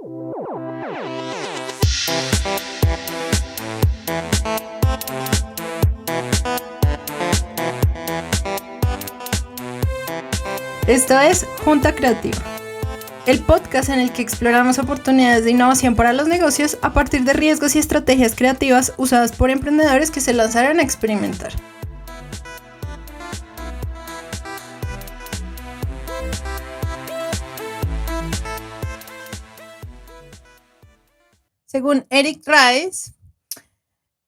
Esto es Junta Creativa, el podcast en el que exploramos oportunidades de innovación para los negocios a partir de riesgos y estrategias creativas usadas por emprendedores que se lanzaron a experimentar. Según Eric Rice,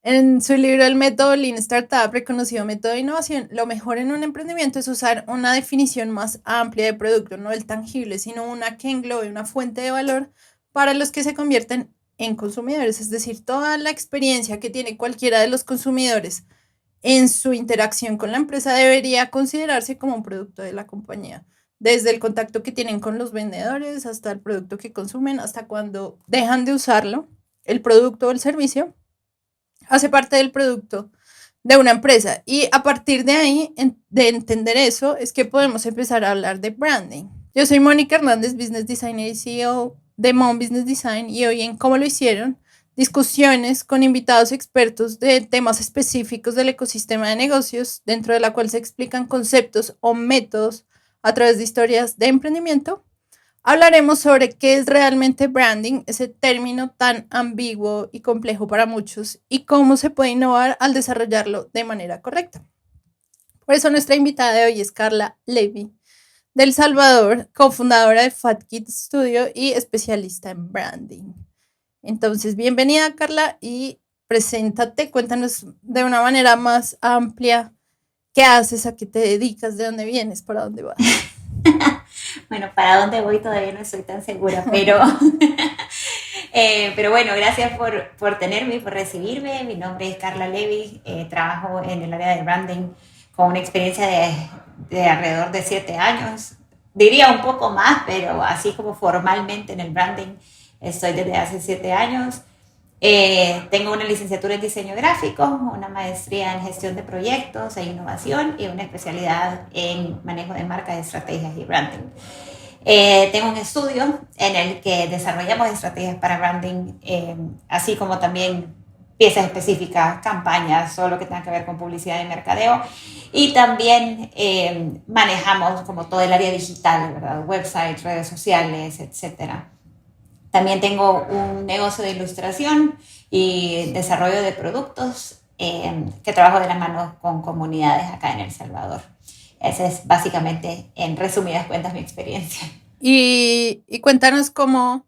en su libro El método Lean Startup, reconocido método de innovación, lo mejor en un emprendimiento es usar una definición más amplia de producto, no el tangible, sino una que englobe una fuente de valor para los que se convierten en consumidores, es decir, toda la experiencia que tiene cualquiera de los consumidores en su interacción con la empresa debería considerarse como un producto de la compañía, desde el contacto que tienen con los vendedores hasta el producto que consumen, hasta cuando dejan de usarlo, el producto o el servicio hace parte del producto de una empresa. Y a partir de ahí, de entender eso, es que podemos empezar a hablar de branding. Yo soy Mónica Hernández, Business Designer y CEO de Mom Business Design, y hoy en Cómo lo hicieron, discusiones con invitados expertos de temas específicos del ecosistema de negocios, dentro de la cual se explican conceptos o métodos a través de historias de emprendimiento. Hablaremos sobre qué es realmente branding, ese término tan ambiguo y complejo para muchos, y cómo se puede innovar al desarrollarlo de manera correcta. Por eso nuestra invitada de hoy es Carla Levy, de El Salvador, cofundadora de Fat Kid Studio y especialista en branding. Entonces, bienvenida, Carla, y preséntate, cuéntanos de una manera más amplia qué haces, a qué te dedicas, de dónde vienes, para dónde vas. Bueno, para dónde voy todavía no estoy tan segura, pero bueno, gracias por tenerme y por recibirme. Mi nombre es Carla Levy, trabajo en el área de branding con una experiencia de alrededor de 7 años. Diría un poco más, pero así como formalmente en el branding estoy desde hace 7 años. Tengo una licenciatura en diseño gráfico, una maestría en gestión de proyectos e innovación y una especialidad en manejo de marcas, estrategias y branding. Tengo un estudio en el que desarrollamos estrategias para branding, así como también piezas específicas, campañas, todo lo que tenga que ver con publicidad y mercadeo. Y también manejamos como todo el área digital, ¿verdad? Websites, redes sociales, etcétera. También tengo un negocio de ilustración y desarrollo de productos que trabajo de la mano con comunidades acá en El Salvador. Esa es básicamente, en resumidas cuentas, mi experiencia. Y cuéntanos cómo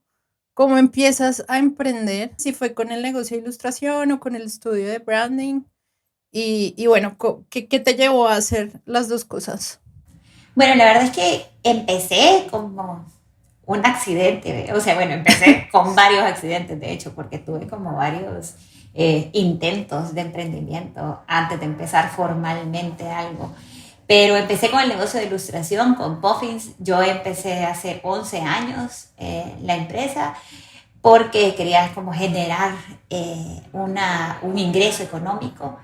empiezas a emprender, si fue con el negocio de ilustración o con el estudio de branding, y bueno, ¿qué te llevó a hacer las dos cosas? Bueno, la verdad es que empecé como un accidente, o sea, bueno, empecé con varios accidentes, de hecho, porque tuve como varios intentos de emprendimiento antes de empezar formalmente algo. Pero empecé con el negocio de ilustración, con Puffins. Yo empecé hace 11 años la empresa porque quería como generar un ingreso económico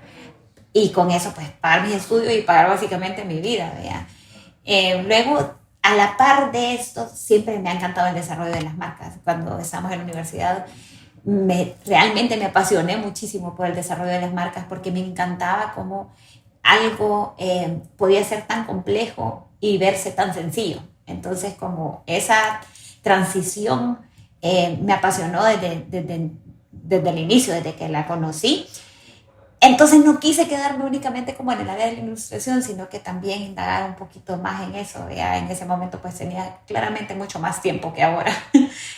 y con eso pues pagar mis estudios y pagar básicamente mi vida, ¿verdad? Luego, a la par de esto, siempre me ha encantado el desarrollo de las marcas. Cuando estábamos en la universidad, realmente me apasioné muchísimo por el desarrollo de las marcas porque me encantaba cómo algo podía ser tan complejo y verse tan sencillo. Entonces, como esa transición me apasionó desde el inicio, desde que la conocí. Entonces no quise quedarme únicamente como en el área de la ilustración, sino que también indagar un poquito más en eso. Ya en ese momento pues tenía claramente mucho más tiempo que ahora.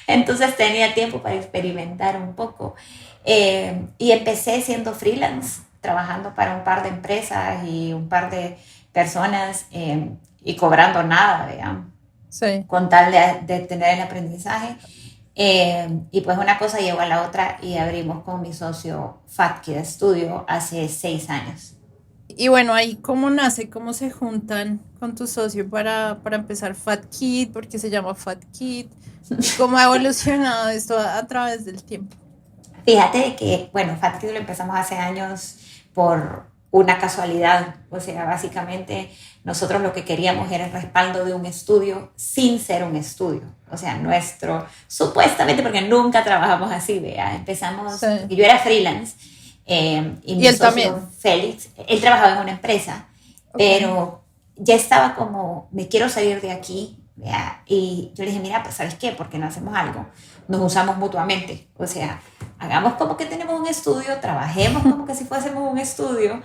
Entonces tenía tiempo para experimentar un poco. Y empecé siendo freelance, trabajando para un par de empresas y un par de personas y cobrando nada, ¿verdad? Sí. Con tal de tener el aprendizaje. Y pues una cosa llevó a la otra y abrimos con mi socio Fat Kid Studio hace 6 años. Y bueno, ahí cómo nace, cómo se juntan con tu socio para empezar Fat Kid, porque se llama Fat Kid, y cómo ha evolucionado esto a través del tiempo. Fíjate que, bueno, Fat Kid lo empezamos hace años por una casualidad. O sea, básicamente nosotros lo que queríamos era el respaldo de un estudio sin ser un estudio. O sea, supuestamente, porque nunca trabajamos así, vea, empezamos, Sí. porque yo era freelance y Y mi él socio también. Félix, él trabajaba en una empresa, Ok. pero ya estaba como, me quiero salir de aquí, vea, y yo le dije, mira, pues ¿sabes qué? ¿Por qué no hacemos algo? Nos usamos mutuamente, o sea, hagamos como que tenemos un estudio, trabajemos como que si fuésemos un estudio,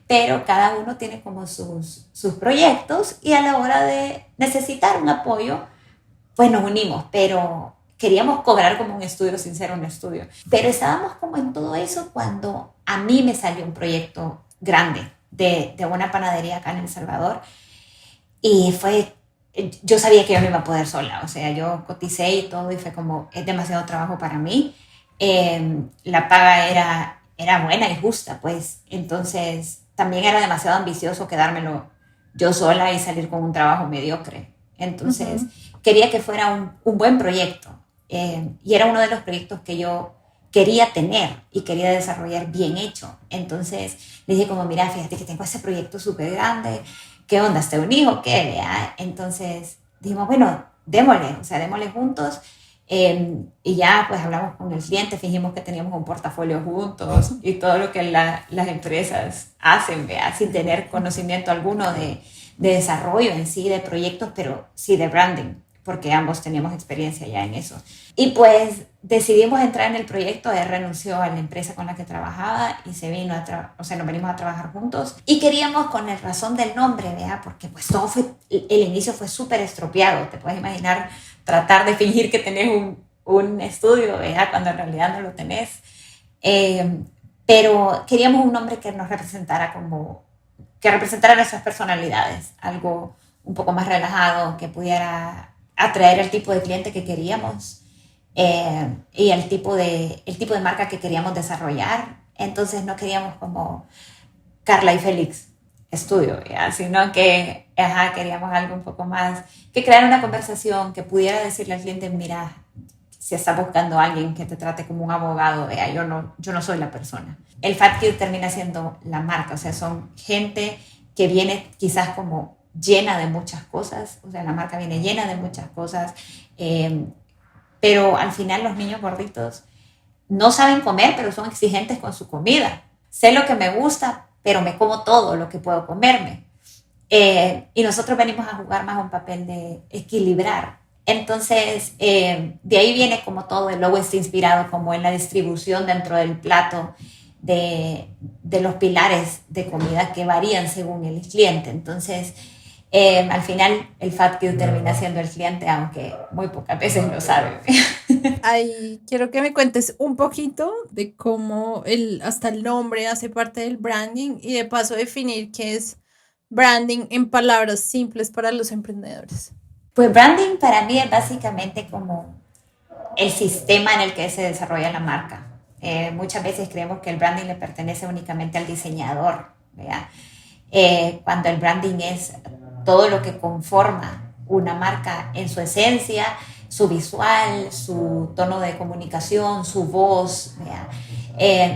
pero cada uno tiene como sus proyectos y a la hora de necesitar un apoyo, pues nos unimos, pero queríamos cobrar como un estudio sin ser un estudio. Pero estábamos como en todo eso cuando a mí me salió un proyecto grande de una panadería acá en El Salvador y yo sabía que yo no iba a poder sola, o sea, yo coticé y todo y fue como, es demasiado trabajo para mí. La paga era buena y justa, pues, entonces también era demasiado ambicioso quedármelo yo sola y salir con un trabajo mediocre. Entonces, Ujú. quería que fuera un buen proyecto y era uno de los proyectos que yo quería tener y quería desarrollar bien hecho. Entonces, le dije como, mira, fíjate que tengo este proyecto súper grande, ¿qué onda? ¿Te unís o qué? ¿Vea? Entonces dijimos, bueno, démosle, o sea, démosle juntos. Y ya pues hablamos con el cliente, fingimos que teníamos un portafolio juntos y todo lo que las empresas hacen, ¿vea? Sin tener conocimiento alguno de desarrollo en sí, de proyectos, pero sí de branding, porque ambos teníamos experiencia ya en eso. Y pues decidimos entrar en el proyecto, él renunció a la empresa con la que trabajaba y se vino o sea, nos venimos a trabajar juntos y queríamos con el razón del nombre, ¿vea? Porque pues todo el inicio fue súper estropeado, te puedes imaginar tratar de fingir que tenés un estudio, ¿vea? Cuando en realidad no lo tenés. Eh, pero queríamos un nombre que nos representara que representara nuestras personalidades, algo un poco más relajado, que pudiera atraer el tipo de cliente que queríamos y el tipo de marca que queríamos desarrollar. Entonces no queríamos como Carla y Félix estudio, ¿ya? Sino que queríamos algo un poco más, que crear una conversación, que pudiera decirle al cliente, mira, si estás buscando a alguien que te trate como un abogado, yo no soy la persona. El Fat Kid termina siendo la marca, o sea, son gente que viene quizás como llena de muchas cosas, o sea, la marca viene llena de muchas cosas, eh, pero al final los niños gorditos no saben comer, pero son exigentes con su comida. Sé lo que me gusta, pero me como todo lo que puedo comerme. Y nosotros venimos a jugar más un papel de equilibrar. Entonces, de ahí viene como todo, el logo está inspirado como en la distribución dentro del plato de los pilares de comida que varían según el cliente. Entonces, al final, el Fat Kid termina siendo el cliente, aunque muy pocas veces lo sabe. Ahí quiero que me cuentes un poquito de cómo hasta el nombre hace parte del branding y de paso definir qué es branding en palabras simples para los emprendedores. Pues branding para mí es básicamente como el sistema en el que se desarrolla la marca. Muchas veces creemos que el branding le pertenece únicamente al diseñador, ¿verdad? Cuando el branding es todo lo que conforma una marca en su esencia, su visual, su tono de comunicación, su voz. ¿Verdad?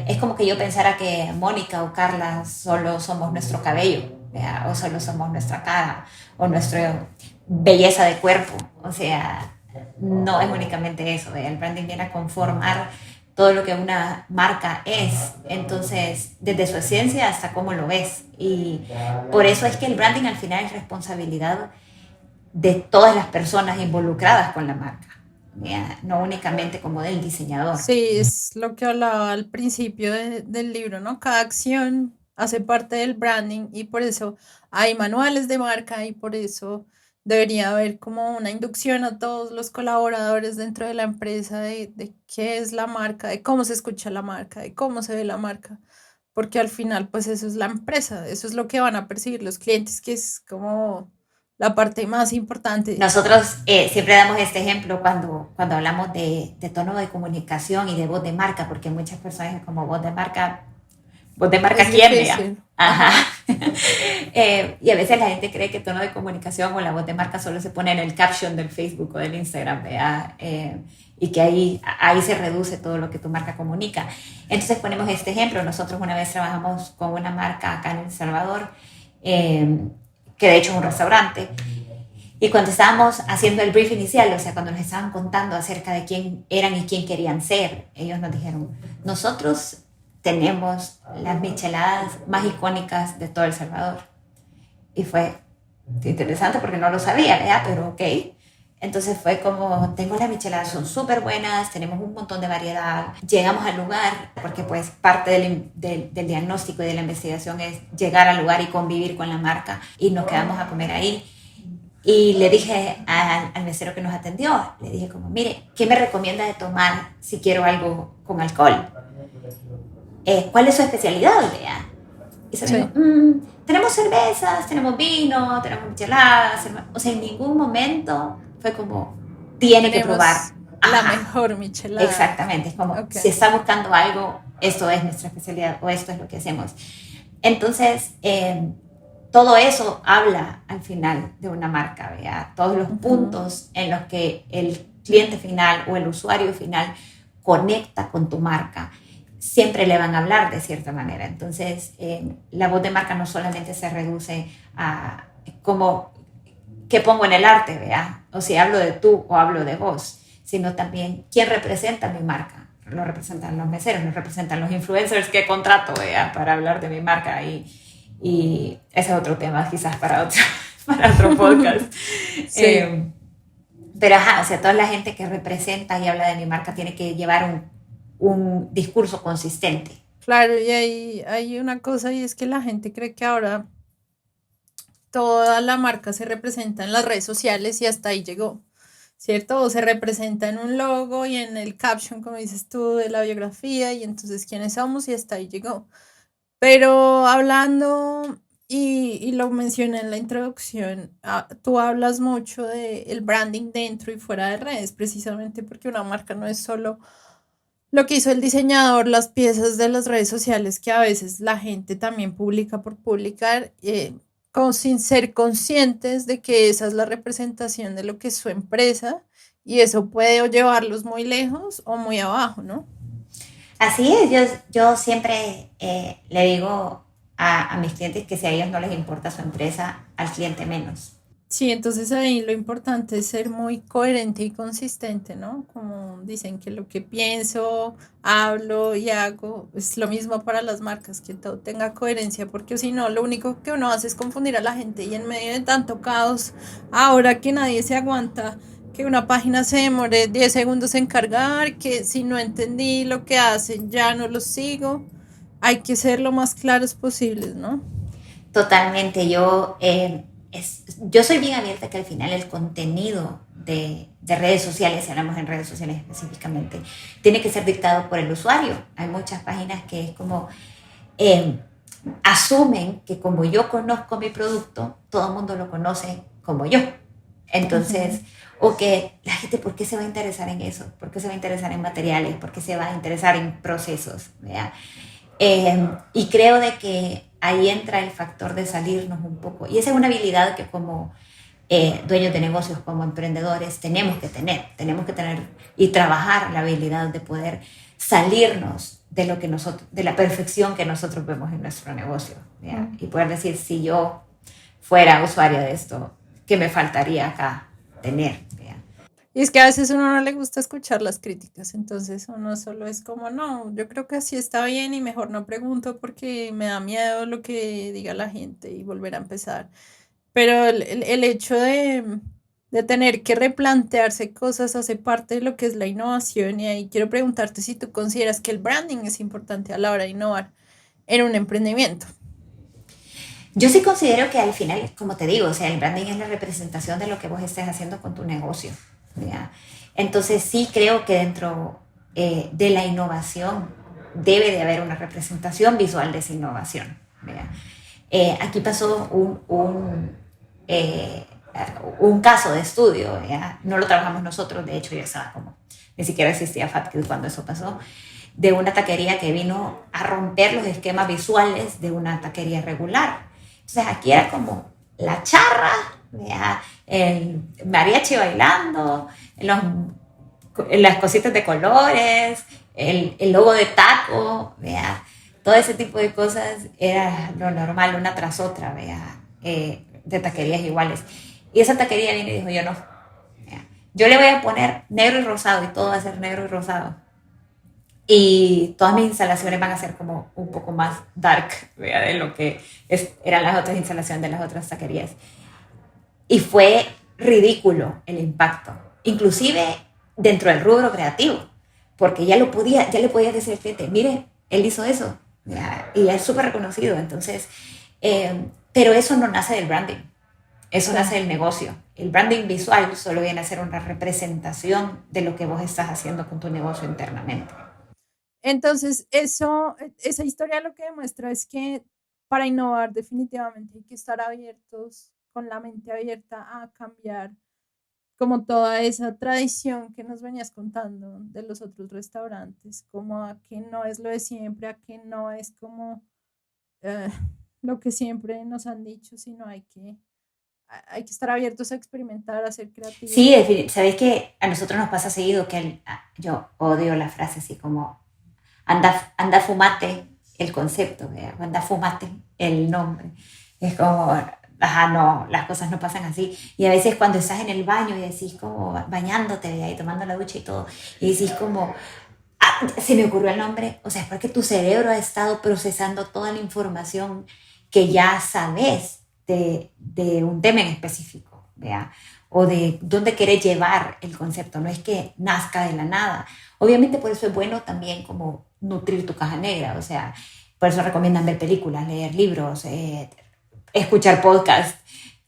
Es como que yo pensara que Mónica o Carla solo somos nuestro cabello, ¿verdad? O solo somos nuestra cara o nuestra belleza de cuerpo. O sea, no es únicamente eso, el branding viene a conformar todo lo que una marca es, entonces desde su esencia hasta cómo lo ves y por eso es que el branding al final es responsabilidad de todas las personas involucradas con la marca, ¿ya? No únicamente como del diseñador. Sí, es lo que hablaba al principio del libro, ¿no? Cada acción hace parte del branding y por eso hay manuales de marca y por eso debería haber como una inducción a todos los colaboradores dentro de la empresa de qué es la marca, de cómo se escucha la marca, de cómo se ve la marca, porque al final pues eso es la empresa, eso es lo que van a percibir los clientes, que es como la parte más importante. Nosotros siempre damos este ejemplo cuando hablamos de tono de comunicación y de voz de marca, porque muchas personas es como voz de marca Es quién, vea. difícil. Ajá. Ajá. Y a veces la gente cree que tono de comunicación o la voz de marca solo se pone en el caption del Facebook o del Instagram, ¿verdad? Y que ahí se reduce todo lo que tu marca comunica. Entonces ponemos este ejemplo. Nosotros una vez trabajamos con una marca acá en El Salvador, que de hecho es un restaurante, y cuando estábamos haciendo el brief inicial, o sea, cuando nos estaban contando acerca de quién eran y quién querían ser, ellos nos dijeron, nosotros tenemos las micheladas más icónicas de todo El Salvador. Y fue interesante porque no lo sabía, ¿verdad? Pero ok. Entonces fue como, tengo las micheladas, son súper buenas, tenemos un montón de variedad. Llegamos al lugar, porque pues parte del diagnóstico y de la investigación es llegar al lugar y convivir con la marca, y nos quedamos a comer ahí. Y le dije al mesero que nos atendió, le dije como, mire, ¿qué me recomienda de tomar si quiero algo con alcohol? ¿Cuál es su especialidad, Lea? Y se me dijo, tenemos cervezas, tenemos vino, tenemos micheladas. O sea, en ningún momento fue como, tiene que probar. La mejor michelada. Exactamente, es como, si está buscando algo, esto es nuestra especialidad o esto es lo que hacemos. Entonces, todo eso habla al final de una marca, ¿verdad? Todos los puntos en los que el cliente final o el usuario final conecta con tu marca, siempre le van a hablar de cierta manera. Entonces, la voz de marca no solamente se reduce a como qué pongo en el arte, ¿verdad? O si hablo de tú o hablo de vos, sino también quién representa mi marca. Lo representan los meseros, lo representan los influencers que contrato, ¿verdad? Para hablar de mi marca. Y ese es otro tema quizás para otro podcast. Sí. Pero ajá, o sea, toda la gente que representa y habla de mi marca tiene que llevar un discurso consistente. Claro, y hay una cosa, y es que la gente cree que ahora toda la marca se representa en las redes sociales y hasta ahí llegó, ¿cierto? O se representa en un logo y en el caption, como dices tú, de la biografía, y entonces quiénes somos y hasta ahí llegó. Pero hablando, y lo mencioné en la introducción, tú hablas mucho del branding dentro y fuera de redes, precisamente porque una marca no es solo lo que hizo el diseñador, las piezas de las redes sociales que a veces la gente también publica por publicar, sin ser conscientes de que esa es la representación de lo que es su empresa, y eso puede o llevarlos muy lejos o muy abajo, ¿no? Así es, yo siempre le digo a mis clientes que si a ellos no les importa su empresa, al cliente menos. Sí, entonces ahí lo importante es ser muy coherente y consistente, ¿no? Como dicen que lo que pienso, hablo y hago es lo mismo para las marcas, que todo tenga coherencia, porque si no, lo único que uno hace es confundir a la gente, y en medio de tanto caos, ahora que nadie se aguanta, que una página se demore 10 segundos en cargar, que si no entendí lo que hacen ya no lo sigo, hay que ser lo más claros posibles, ¿no? Totalmente, yo soy bien abierta que al final el contenido de redes sociales, si hablamos en redes sociales específicamente, tiene que ser dictado por el usuario. Hay muchas páginas que es como asumen que como yo conozco mi producto, todo el mundo lo conoce como yo. Entonces, o que la gente, ¿por qué se va a interesar en eso? ¿Por qué se va a interesar en materiales? ¿Por qué se va a interesar en procesos? ¿Verdad? Y creo de que ahí entra el factor de salirnos un poco. Y esa es una habilidad que como dueños de negocios, como emprendedores, tenemos que tener y trabajar la habilidad de poder salirnos de la perfección que nosotros vemos en nuestro negocio. Y poder decir, si yo fuera usuaria de esto, ¿qué me faltaría acá tener? Y es que a veces a uno no le gusta escuchar las críticas, entonces uno solo es como, no, yo creo que así está bien y mejor no pregunto porque me da miedo lo que diga la gente y volver a empezar. Pero el hecho de tener que replantearse cosas hace parte de lo que es la innovación, y ahí quiero preguntarte si tú consideras que el branding es importante a la hora de innovar en un emprendimiento. Yo sí considero que al final, como te digo, o sea, el branding es la representación de lo que vos estés haciendo con tu negocio. ¿Ya? Entonces sí creo que dentro de la innovación debe de haber una representación visual de esa innovación. Aquí pasó un caso de estudio, ¿ya? No lo trabajamos nosotros, de hecho ya estaba como, ni siquiera existía FatKids cuando eso pasó, de una taquería que vino a romper los esquemas visuales de una taquería regular. Entonces aquí era como la charra, ¿vea? El mariachi bailando, los, las cositas de colores, el logo de taco, ¿vea? Todo ese tipo de cosas era lo normal, una tras otra, ¿vea? De taquerías iguales. Y esa taquería viene y dijo, yo no. ¿Vea? Yo le voy a poner negro y rosado y todo va a ser negro y rosado. Y todas mis instalaciones van a ser como un poco más dark, ¿vea? De lo que eran las otras instalaciones de las otras taquerías. Y fue ridículo el impacto, inclusive dentro del rubro creativo, porque ya le podía decir al cliente, mire, él hizo eso, ¿ya? Y es súper reconocido. Entonces, pero eso no nace del branding, eso Claro. nace del negocio. El branding visual solo viene a ser una representación de lo que vos estás haciendo con tu negocio internamente. Entonces, esa historia lo que demuestra es que para innovar definitivamente hay que estar abiertos, con la mente abierta a cambiar como toda esa tradición que nos venías contando de los otros restaurantes, como a que no es lo de siempre, a que no es como eh, lo que siempre nos han dicho, sino hay que estar abiertos a experimentar, a ser creativos. Sí, sabéis que a nosotros nos pasa seguido que yo odio la frase así como anda fumate el concepto, ¿verdad? Anda fumate el nombre. Es como, ajá, no, las cosas no pasan así. Y a veces cuando estás en el baño y decís como bañándote, ¿verdad? Y tomando la ducha y todo, y decís como, se me ocurrió el nombre, o sea, es porque tu cerebro ha estado procesando toda la información que ya sabes de un tema en específico, ¿vea? O de dónde querés llevar el concepto, no es que nazca de la nada. Obviamente por eso es bueno también como nutrir tu caja negra, o sea, por eso recomiendan ver películas, leer libros, escuchar podcasts,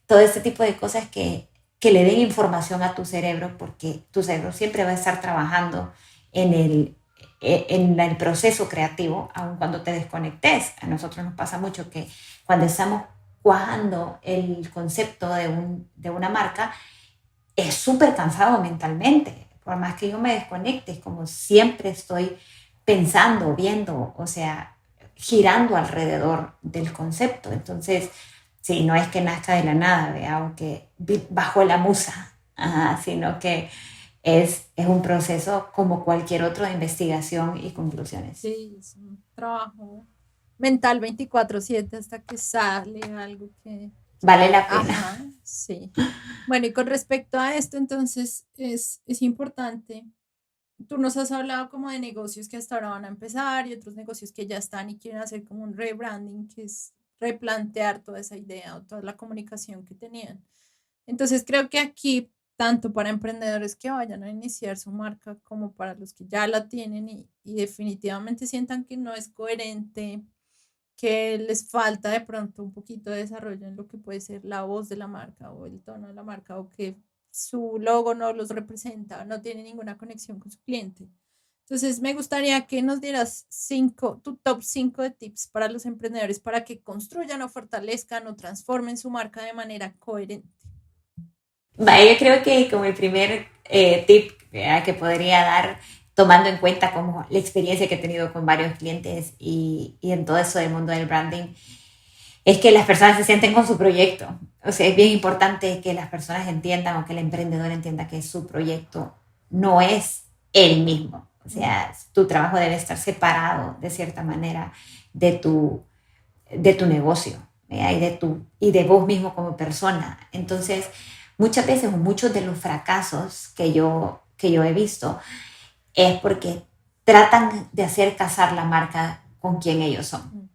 todo este tipo de cosas que le den información a tu cerebro, porque tu cerebro siempre va a estar trabajando en en el proceso creativo, aun cuando te desconectes. A nosotros nos pasa mucho que cuando estamos cuajando el concepto de una marca, es súper cansado mentalmente. Por más que yo me desconecte, es como siempre estoy pensando, viendo, o sea, girando alrededor del concepto. Entonces, sí, no es que nazca de la nada, ¿vea? O que bajo la musa, ajá, sino que es un proceso como cualquier otro de investigación y conclusiones. Sí, es un trabajo mental 24/7 hasta que sale algo que, Vale la pena. ajá, sí. Bueno, y con respecto a esto, entonces es importante. Tú nos has hablado como de negocios que hasta ahora van a empezar y otros negocios que ya están y quieren hacer como un rebranding, que es replantear toda esa idea o toda la comunicación que tenían. Entonces creo que aquí, tanto para emprendedores que vayan a iniciar su marca como para los que ya la tienen y definitivamente sientan que no es coherente, que les falta de pronto un poquito de desarrollo en lo que puede ser la voz de la marca o el tono de la marca o que su logo no los representa, no tiene ninguna conexión con su cliente. Entonces, me gustaría que nos dieras tu top 5 de tips para los emprendedores para que construyan o fortalezcan o transformen su marca de manera coherente. Yo creo que como el primer tip, ¿verdad?, que podría dar, tomando en cuenta como la experiencia que he tenido con varios clientes y en todo eso del mundo del branding, es que las personas se sienten con su proyecto. O sea, es bien importante que las personas entiendan o que el emprendedor entienda que su proyecto no es él mismo. O sea, tu trabajo debe estar separado de cierta manera de de tu negocio, ¿verdad? Y de vos mismo como persona. Entonces, muchas veces, muchos de los fracasos que yo he visto es porque tratan de hacer casar la marca con quien ellos son.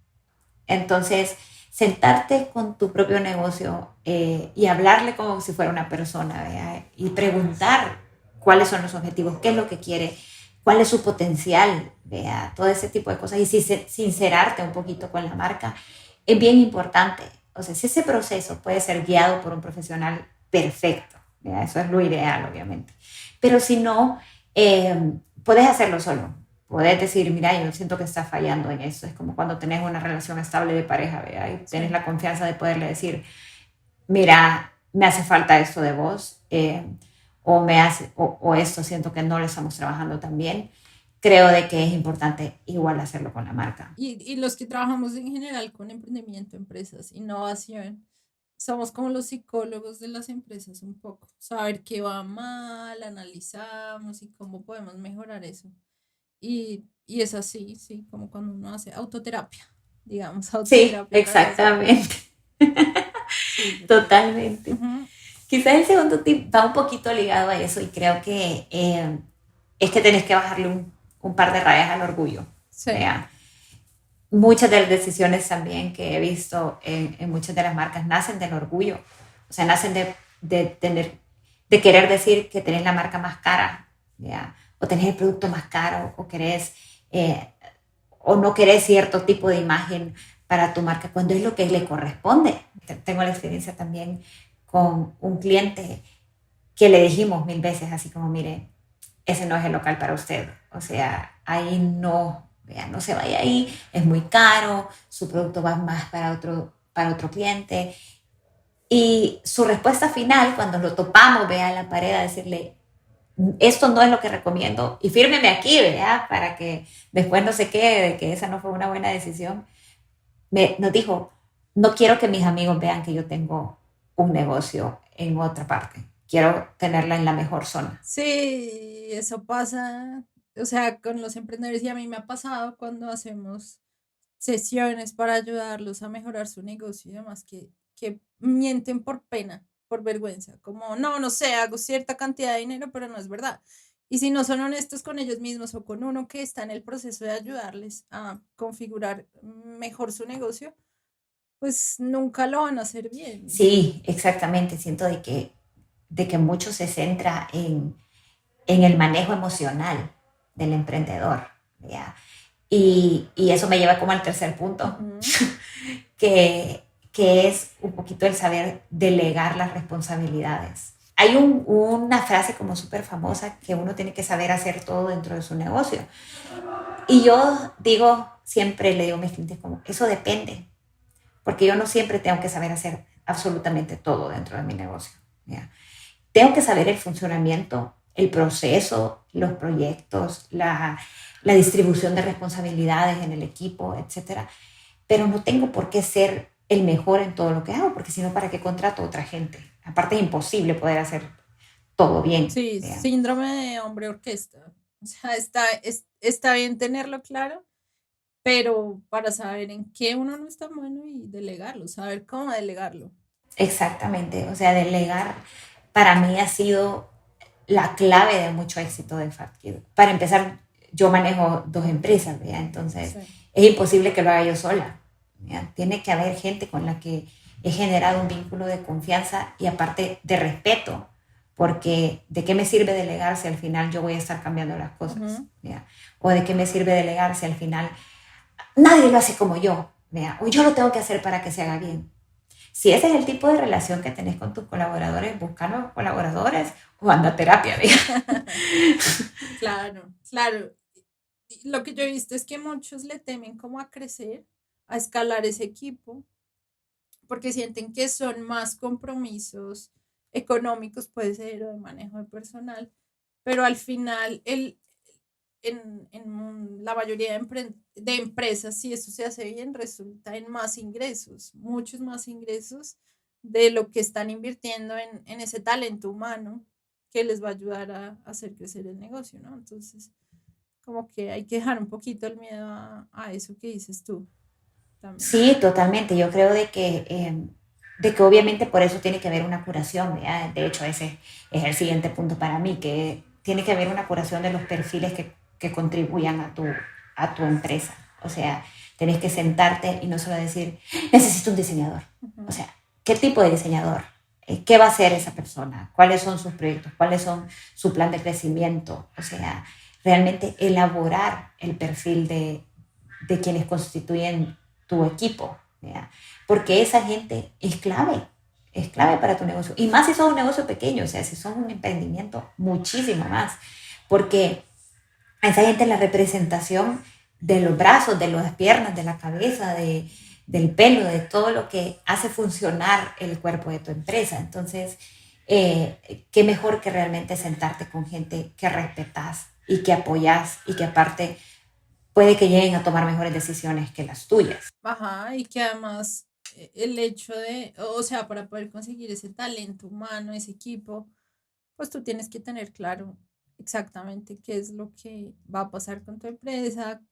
Entonces, sentarte con tu propio negocio y hablarle como si fuera una persona, ¿verdad? Y preguntar cuáles son los objetivos, qué es lo que quiere, cuál es su potencial, ¿verdad? Todo ese tipo de cosas y sincerarte un poquito con la marca es bien importante. O sea, si ese proceso puede ser guiado por un profesional, perfecto, ¿verdad? Eso es lo ideal, obviamente. Pero si no, puedes hacerlo solo. Puedes decir, mira, yo siento que está fallando en eso. Es como cuando tenés una relación estable de pareja, ¿verdad? Y tenés Sí. la confianza de poderle decir, mira, me hace falta esto de vos, o esto siento que no lo estamos trabajando tan bien. creo de que es importante igual hacerlo con la marca. Y los que trabajamos en general con emprendimiento, empresas, innovación, somos como los psicólogos de las empresas un poco. Saber qué va mal, analizamos y cómo podemos mejorar eso. Y es así, sí, como cuando uno hace autoterapia, digamos, Sí, autoterapia para eso. exactamente, Sí, yo creo. totalmente. Ujú, Quizás el segundo tip va un poquito ligado a eso y creo que es que tenés que bajarle un par de rayas al orgullo. sí, ¿Vea? Muchas de las decisiones también que he visto en muchas de las marcas nacen del orgullo, o sea, nacen de tener, de querer decir que tenés la marca más cara, ¿ya? O tenés el producto más caro, o querés, eh, o no querés cierto tipo de imagen para tu marca, cuando es lo que le corresponde. Tengo la experiencia también con un cliente que le dijimos 1000 veces así como, mire, ese no es el local para usted. O sea, ahí no, vea, no se vaya ahí, es muy caro, su producto va más para otro cliente. Y su respuesta final, cuando lo topamos, vea, en la pared, a decirle, esto no es lo que recomiendo y fírmeme aquí, vea, para que después no se quede de que esa no fue una buena decisión. Nos dijo, no quiero que mis amigos vean que yo tengo un negocio en otra parte. Quiero tenerla en la mejor zona. sí, eso pasa, o sea, con los emprendedores y a mí me ha pasado cuando hacemos sesiones para ayudarlos a mejorar su negocio y demás, que mienten por pena, por vergüenza, como, no, no sé, hago cierta cantidad de dinero, pero no es verdad. Y si no son honestos con ellos mismos o con uno que está en el proceso de ayudarles a configurar mejor su negocio, pues nunca lo van a hacer bien. Sí, exactamente. Siento de que mucho se centra en el manejo emocional del emprendedor. ¿Ya? Y eso me lleva como al tercer punto, Ujú. que es un poquito el saber delegar las responsabilidades. Hay una frase como súper famosa que uno tiene que saber hacer todo dentro de su negocio. Y yo digo, siempre le digo a mis clientes como, eso depende, porque yo no siempre tengo que saber hacer absolutamente todo dentro de mi negocio. ¿Ya? Tengo que saber el funcionamiento, el proceso, los proyectos, la distribución de responsabilidades en el equipo, etcétera. Pero no tengo por qué ser el mejor en todo lo que hago, porque si no, ¿para qué contrato a otra gente? Aparte es imposible poder hacer todo bien. Sí, ¿Ya? síndrome de hombre orquesta. O sea, está bien tenerlo claro, pero para saber en qué uno no está bueno y delegarlo, saber cómo delegarlo. Exactamente. O sea, delegar para mí ha sido la clave de mucho éxito de FatKid. Para empezar, yo manejo 2 empresas, ¿ya? Entonces Sí. es imposible que lo haga yo sola. ¿Ya? Tiene que haber gente con la que he generado un vínculo de confianza y aparte de respeto, porque ¿de qué me sirve delegar si al final yo voy a estar cambiando las cosas? Ujú. ¿Ya? ¿O de qué me sirve delegar si al final nadie lo hace como yo? ¿Ya? O yo lo tengo que hacer para que se haga bien. Si ese es el tipo de relación que tenés con tus colaboradores, busca nuevos colaboradores o anda a terapia, ¿ve? Claro, claro. Y lo que yo he visto es que muchos le temen como a crecer, a escalar ese equipo, porque sienten que son más compromisos económicos, puede ser, o de manejo de personal, pero al final en la mayoría de empresas, si eso se hace bien, resulta en más ingresos, muchos más ingresos de lo que están invirtiendo en ese talento humano que les va a ayudar a hacer crecer el negocio, ¿no? Entonces, como que hay que dejar un poquito el miedo a eso que dices tú también. Sí, totalmente. Yo creo de que obviamente por eso tiene que haber una curación, ¿verdad? De hecho, ese es el siguiente punto para mí, que tiene que haber una curación de los perfiles que contribuyan a tu empresa. O sea, tenés que sentarte y no solo decir, necesito un diseñador. O Ujú, sea, ¿qué tipo de diseñador? ¿Qué va a hacer esa persona? ¿Cuáles son sus proyectos? ¿Cuáles son su plan de crecimiento? O sea, realmente elaborar el perfil de quienes constituyen tu equipo, ¿ya? Porque esa gente es clave para tu negocio. Y más si sos un negocio pequeño, o sea, si sos un emprendimiento, muchísimo más. Porque a esa gente la representación de los brazos, de las piernas, de la cabeza, del pelo, de todo lo que hace funcionar el cuerpo de tu empresa. Entonces, qué mejor que realmente sentarte con gente que respetas, y que apoyas y que aparte puede que lleguen a tomar mejores decisiones que las tuyas. Ajá, y que además el hecho de, o sea, para poder conseguir ese talento humano, ese equipo, pues tú tienes que tener claro exactamente qué es lo que va a pasar con tu empresa,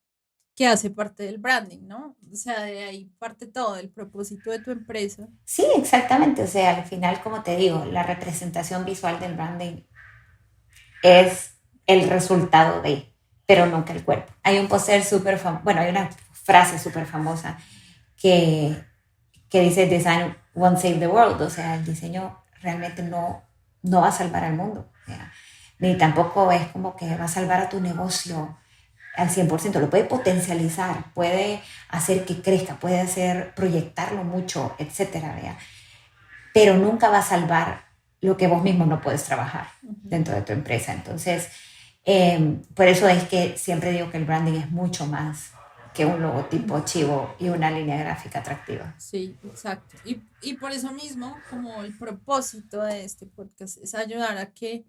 qué hace parte del branding, ¿no? O sea, de ahí parte todo, el propósito de tu empresa. Sí, exactamente. O sea, al final, como te digo, la representación visual del branding es el resultado de, pero nunca el cuerpo. Hay un póster súper famoso, bueno, hay una frase súper famosa que, que dice design won't save the world, o sea, el diseño realmente no va a salvar al mundo, o sea, ni tampoco es como que va a salvar a tu negocio al 100%, lo puede potencializar, puede hacer que crezca, puede hacer proyectarlo mucho, etcétera, ¿vea? Pero nunca va a salvar lo que vos mismo no puedes trabajar Ujú. dentro de tu empresa. Entonces, por eso es que siempre digo que el branding es mucho más que un logotipo chivo y una línea gráfica atractiva. Sí, exacto. Y por eso mismo, como el propósito de este podcast es ayudar a que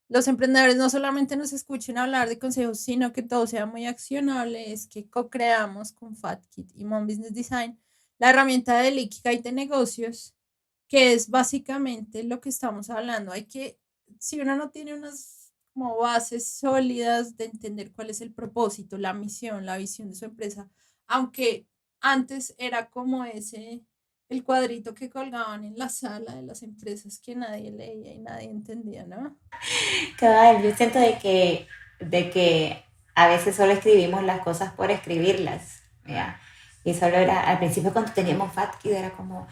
los emprendedores no solamente nos escuchen hablar de consejos, sino que todo sea muy accionable, es que co-creamos con FatKit y Mom Business Design la herramienta del Ikigai de negocios, que es básicamente lo que estamos hablando. Hay que, si uno no tiene unas como bases sólidas de entender cuál es el propósito, la misión, la visión de su empresa, aunque antes era como ese, el cuadrito que colgaban en la sala de las empresas que nadie leía y nadie entendía, ¿no? Cabal, yo siento de que a veces solo escribimos las cosas por escribirlas, ¿ya? Y solo era, al principio cuando teníamos FatKid era como,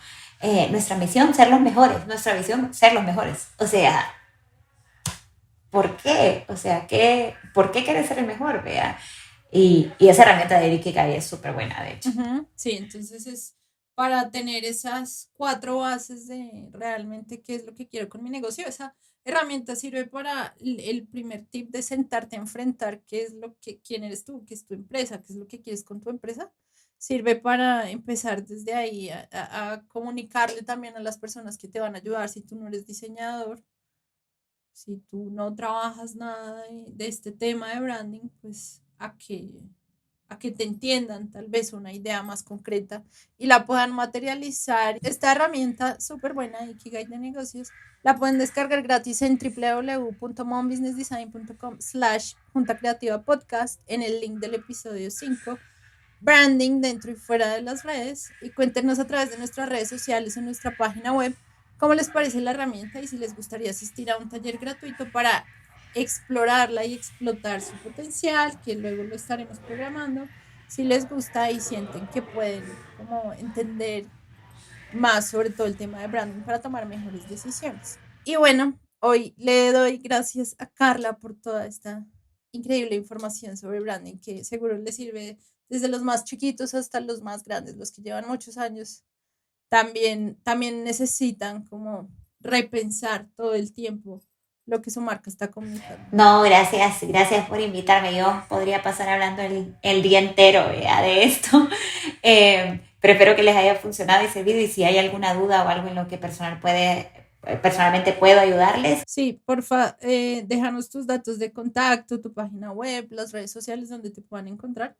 nuestra misión, ser los mejores, nuestra visión, ser los mejores. O sea, ¿por qué? O sea, ¿por qué quieres ser el mejor, vea? Y esa herramienta de Ikigai es súper buena, de hecho. Ujú, sí, entonces es para tener esas cuatro bases de realmente qué es lo que quiero con mi negocio. Esa herramienta sirve para el primer tip de sentarte a enfrentar qué es lo que, quién eres tú, qué es tu empresa, qué es lo que quieres con tu empresa. Sirve para empezar desde ahí a comunicarle también a las personas que te van a ayudar si tú no eres diseñador, si tú no trabajas nada de este tema de branding, pues a que te entiendan tal vez una idea más concreta y la puedan materializar. Esta herramienta súper buena, Ikigai de negocios, la pueden descargar gratis en www.mombusinessdesign.com/junta creativa podcast en el link del episodio 5, branding dentro y fuera de las redes, y cuéntenos a través de nuestras redes sociales en nuestra página web cómo les parece la herramienta y si les gustaría asistir a un taller gratuito para explorarla y explotar su potencial, que luego lo estaremos programando, si les gusta y sienten que pueden como entender más sobre todo el tema de branding para tomar mejores decisiones. Y bueno, hoy le doy gracias a Carla por toda esta increíble información sobre branding que seguro le sirve desde los más chiquitos hasta los más grandes, los que llevan muchos años. También necesitan como repensar todo el tiempo lo que su marca está comunicando. No, gracias por invitarme. Yo podría pasar hablando el día entero, ¿vea? De esto. Pero espero que les haya funcionado y servido. Y si hay alguna duda o algo en lo que personalmente puedo ayudarles. Sí, porfa, déjanos tus datos de contacto, tu página web, las redes sociales donde te puedan encontrar.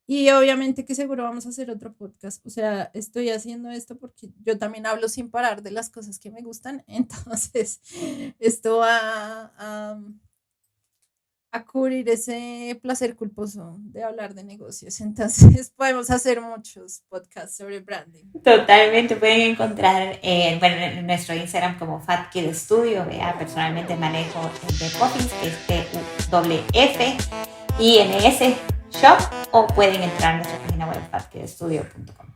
Y obviamente que seguro vamos a hacer otro podcast. O sea, estoy haciendo esto porque yo también hablo sin parar de las cosas que me gustan. Entonces, esto va a cubrir ese placer culposo de hablar de negocios. Entonces, podemos hacer muchos podcasts sobre branding. Totalmente pueden encontrar bueno, en nuestro Instagram como Fat Kid Studio. ¿Vea? Personalmente manejo el de Poppins, que es TUFFINS Shop, o pueden entrar a nuestra página web fatkidstudio.com.